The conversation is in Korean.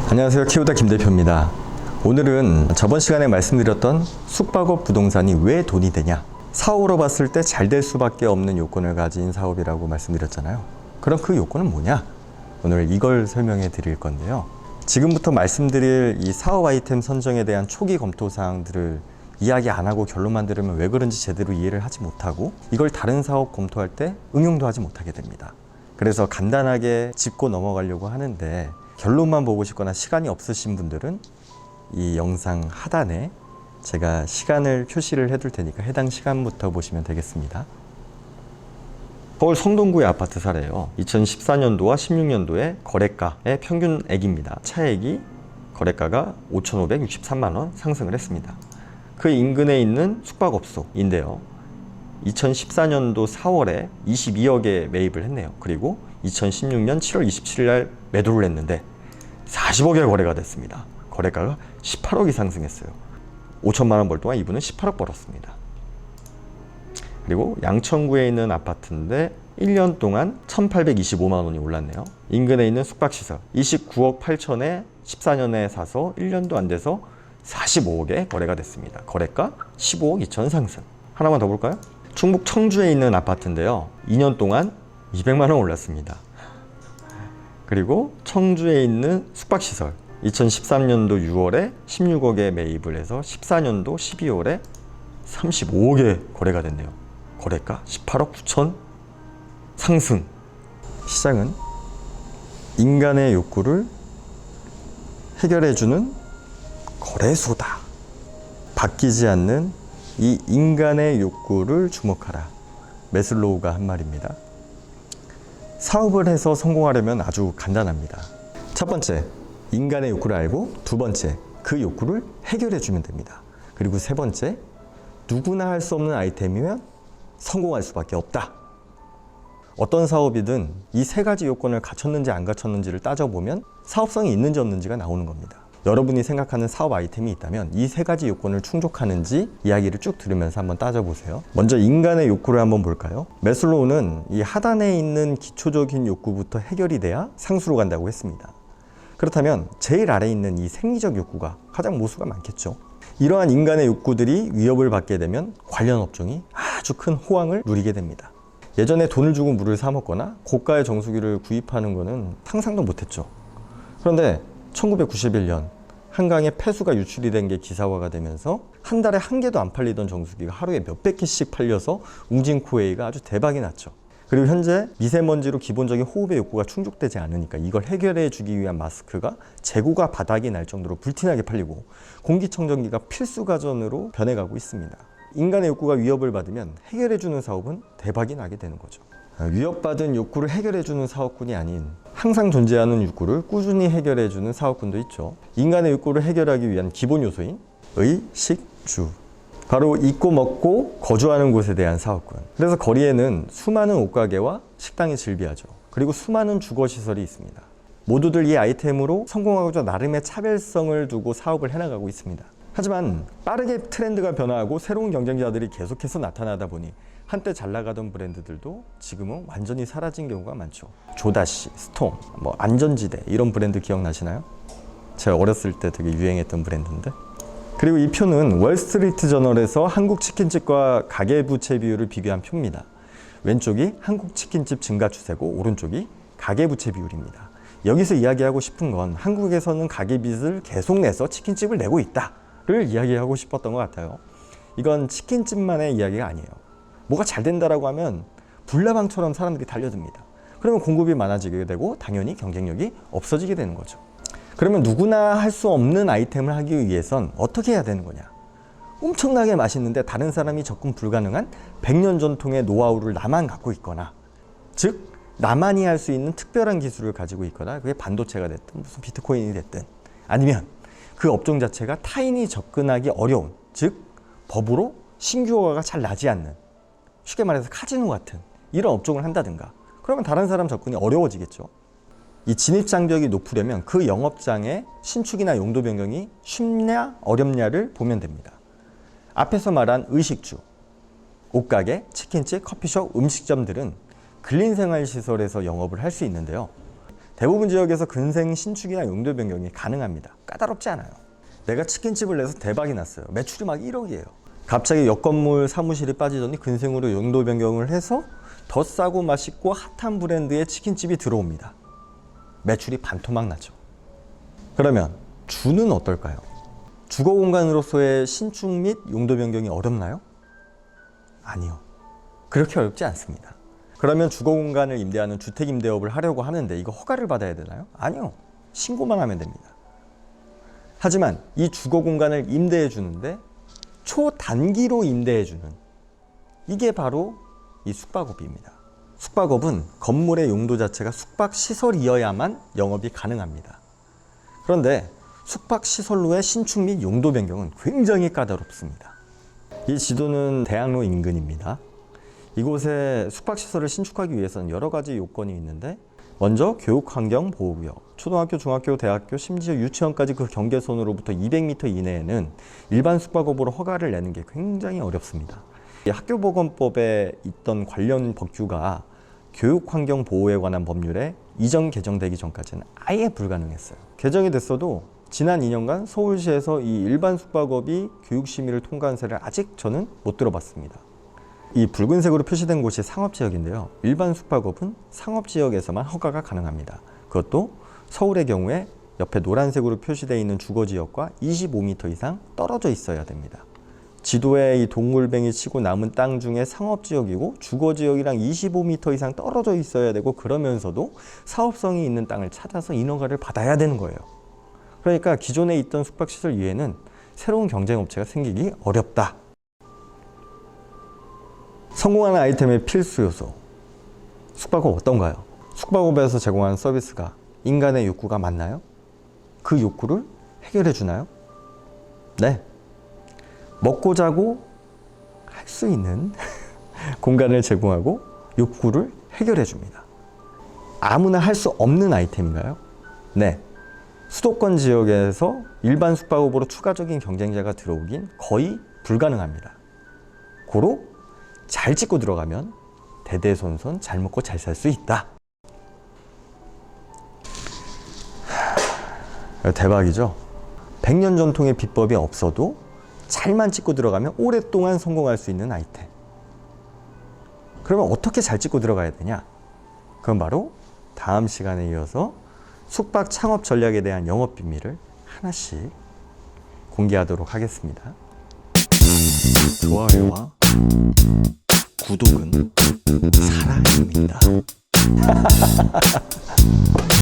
안녕하세요, 키우다 김대표입니다. 오늘은 저번 시간에 말씀드렸던 숙박업 부동산이 왜 돈이 되냐, 사업으로 봤을 때 잘 될 수밖에 없는 요건을 가진 사업이라고 말씀드렸잖아요. 그럼 그 요건은 뭐냐? 오늘 이걸 설명해 드릴 건데요. 지금부터 말씀드릴 이 사업 아이템 선정에 대한 초기 검토 사항들을 이야기 안 하고 결론만 들으면 왜 그런지 제대로 이해를 하지 못하고 이걸 다른 사업 검토할 때 응용도 하지 못하게 됩니다. 그래서 간단하게 짚고 넘어가려고 하는데, 결론만 보고 싶거나 시간이 없으신 분들은 이 영상 하단에 제가 시간을 표시를 해둘 테니까 해당 시간부터 보시면 되겠습니다. 서울 성동구의 아파트 사례예요. 2014년도와 16년도의 거래가의 평균액입니다. 차액이 거래가가 5,563만 원 상승을 했습니다. 그 인근에 있는 숙박업소인데요. 2014년도 4월에 22억에 매입을 했네요. 그리고 2016년 7월 27일 날 매도를 했는데 40억에 거래가 됐습니다. 거래가가 18억이 상승했어요. 5천만 원 벌 동안 이분은 18억 벌었습니다. 그리고 양천구에 있는 아파트인데 1년 동안 1,825만 원이 올랐네요. 인근에 있는 숙박시설 29억 8천에 14년에 사서 1년도 안 돼서 45억에 거래가 됐습니다. 거래가 15억 2천 상승. 하나만 더 볼까요? 충북 청주에 있는 아파트인데요. 2년 동안 200만 원 올랐습니다. 그리고 청주에 있는 숙박시설 2013년도 6월에 16억에 매입을 해서 14년도 12월에 35억에 거래가 됐네요. 거래가 18억 9천 상승. 시장은 인간의 욕구를 해결해주는 거래소다. 바뀌지 않는 이 인간의 욕구를 주목하라. 매슬로우가 한 말입니다. 사업을 해서 성공하려면 아주 간단합니다. 첫 번째, 인간의 욕구를 알고, 두 번째, 그 욕구를 해결해 주면 됩니다. 그리고 세 번째, 누구나 할 수 없는 아이템이면 성공할 수밖에 없다. 어떤 사업이든 이 세 가지 요건을 갖췄는지 안 갖췄는지를 따져보면 사업성이 있는지 없는지가 나오는 겁니다. 여러분이 생각하는 사업 아이템이 있다면 이 세 가지 요건을 충족하는지 이야기를 쭉 들으면서 한번 따져보세요. 먼저 인간의 욕구를 한번 볼까요? 매슬로우는 이 하단에 있는 기초적인 욕구부터 해결이 돼야 상수로 간다고 했습니다. 그렇다면 제일 아래에 있는 이 생리적 욕구가 가장 모수가 많겠죠. 이러한 인간의 욕구들이 위협을 받게 되면 관련 업종이 아주 큰 호황을 누리게 됩니다. 예전에 돈을 주고 물을 사 먹거나 고가의 정수기를 구입하는 것은 상상도 못했죠. 그런데 1991년 한강에 폐수가 유출이 된 게 기사화가 되면서 한 달에 한 개도 안 팔리던 정수기가 하루에 몇백 개씩 팔려서 웅진코웨이가 아주 대박이 났죠. 그리고 현재 미세먼지로 기본적인 호흡의 욕구가 충족되지 않으니까 이걸 해결해 주기 위한 마스크가 재고가 바닥이 날 정도로 불티나게 팔리고 공기청정기가 필수 가전으로 변해가고 있습니다. 인간의 욕구가 위협을 받으면 해결해 주는 사업은 대박이 나게 되는 거죠. 위협받은 욕구를 해결해 주는 사업군이 아닌 항상 존재하는 욕구를 꾸준히 해결해 주는 사업군도 있죠. 인간의 욕구를 해결하기 위한 기본 요소인 의식주. 바로 입고 먹고 거주하는 곳에 대한 사업군. 그래서 거리에는 수많은 옷가게와 식당이 즐비하죠. 그리고 수많은 주거시설이 있습니다. 모두들 이 아이템으로 성공하고자 나름의 차별성을 두고 사업을 해나가고 있습니다. 하지만 빠르게 트렌드가 변화하고 새로운 경쟁자들이 계속해서 나타나다 보니 한때 잘 나가던 브랜드들도 지금은 완전히 사라진 경우가 많죠. 조다시, 스톰, 안전지대 이런 브랜드 기억나시나요? 제가 어렸을 때 되게 유행했던 브랜드인데. 그리고 이 표는 월스트리트 저널에서 한국 치킨집과 가계부채 비율을 비교한 표입니다. 왼쪽이 한국 치킨집 증가 추세고 오른쪽이 가계부채 비율입니다. 여기서 이야기하고 싶은 건 한국에서는 가계빚을 계속 내서 치킨집을 내고 있다를 이야기하고 싶었던 것 같아요. 이건 치킨집만의 이야기가 아니에요. 뭐가 잘 된다라고 하면 불나방처럼 사람들이 달려듭니다. 그러면 공급이 많아지게 되고 당연히 경쟁력이 없어지게 되는 거죠. 그러면 누구나 할 수 없는 아이템을 하기 위해선 어떻게 해야 되는 거냐? 엄청나게 맛있는데 다른 사람이 접근 불가능한 100년 전통의 노하우를 나만 갖고 있거나, 즉 나만이 할 수 있는 특별한 기술을 가지고 있거나, 그게 반도체가 됐든 무슨 비트코인이 됐든, 아니면 그 업종 자체가 타인이 접근하기 어려운, 즉 법으로 신규 허가가 잘 나지 않는, 쉽게 말해서 카지노 같은 이런 업종을 한다든가, 그러면 다른 사람 접근이 어려워지겠죠. 이 진입장벽이 높으려면 그 영업장의 신축이나 용도 변경이 쉽냐 어렵냐를 보면 됩니다. 앞에서 말한 의식주, 옷가게, 치킨집, 커피숍, 음식점들은 근린생활시설에서 영업을 할 수 있는데요. 대부분 지역에서 근생 신축이나 용도 변경이 가능합니다. 까다롭지 않아요. 내가 치킨집을 내서 대박이 났어요. 매출이 막 1억이에요. 갑자기 옆 건물 사무실이 빠지더니 근생으로 용도 변경을 해서 더 싸고 맛있고 핫한 브랜드의 치킨집이 들어옵니다. 매출이 반토막 나죠. 그러면 주는 어떨까요? 주거 공간으로서의 신축 및 용도 변경이 어렵나요? 아니요. 그렇게 어렵지 않습니다. 그러면 주거 공간을 임대하는 주택 임대업을 하려고 하는데 이거 허가를 받아야 되나요? 아니요. 신고만 하면 됩니다. 하지만 이 주거 공간을 임대해 주는데 초단기로 임대해 주는 이게 바로 이 숙박업입니다. 숙박업은 건물의 용도 자체가 숙박시설이어야만 영업이 가능합니다. 그런데 숙박시설로의 신축 및 용도 변경은 굉장히 까다롭습니다. 이 지도는 대학로 인근입니다. 이곳에 숙박시설을 신축하기 위해서는 여러 가지 요건이 있는데 먼저 교육환경보호구역, 초등학교, 중학교, 대학교, 심지어 유치원까지 그 경계선으로부터 200m 이내에는 일반 숙박업으로 허가를 내는 게 굉장히 어렵습니다. 이 학교보건법에 있던 관련 법규가 교육환경보호에 관한 법률에 이전 개정되기 전까지는 아예 불가능했어요. 개정이 됐어도 지난 2년간 서울시에서 이 일반 숙박업이 교육심의를 통과한 사례를 아직 저는 못 들어봤습니다. 이 붉은색으로 표시된 곳이 상업지역인데요. 일반 숙박업은 상업지역에서만 허가가 가능합니다. 그것도 서울의 경우에 옆에 노란색으로 표시되어 있는 주거지역과 25m 이상 떨어져 있어야 됩니다. 지도에 이 동물뱅이 치고 남은 땅 중에 상업지역이고 주거지역이랑 25m 이상 떨어져 있어야 되고 그러면서도 사업성이 있는 땅을 찾아서 인허가를 받아야 되는 거예요. 그러니까 기존에 있던 숙박시설 이외에는 새로운 경쟁업체가 생기기 어렵다. 성공하는 아이템의 필수 요소. 숙박업 어떤가요? 숙박업에서 제공하는 서비스가 인간의 욕구가 맞나요? 그 욕구를 해결해 주나요? 네. 먹고 자고 할 수 있는 공간을 제공하고 욕구를 해결해 줍니다. 아무나 할 수 없는 아이템인가요? 네. 수도권 지역에서 일반 숙박업으로 추가적인 경쟁자가 들어오긴 거의 불가능합니다. 고로 잘 짓고 들어가면 대대손손 잘 먹고 잘 살 수 있다. 대박이죠? 100년 전통의 비법이 없어도 잘만 찍고 들어가면 오랫동안 성공할 수 있는 아이템. 그러면 어떻게 잘 찍고 들어가야 되냐? 그건 바로 다음 시간에 이어서 숙박 창업 전략에 대한 영업 비밀을 하나씩 공개하도록 하겠습니다. 좋아요와 구독은 사랑입니다.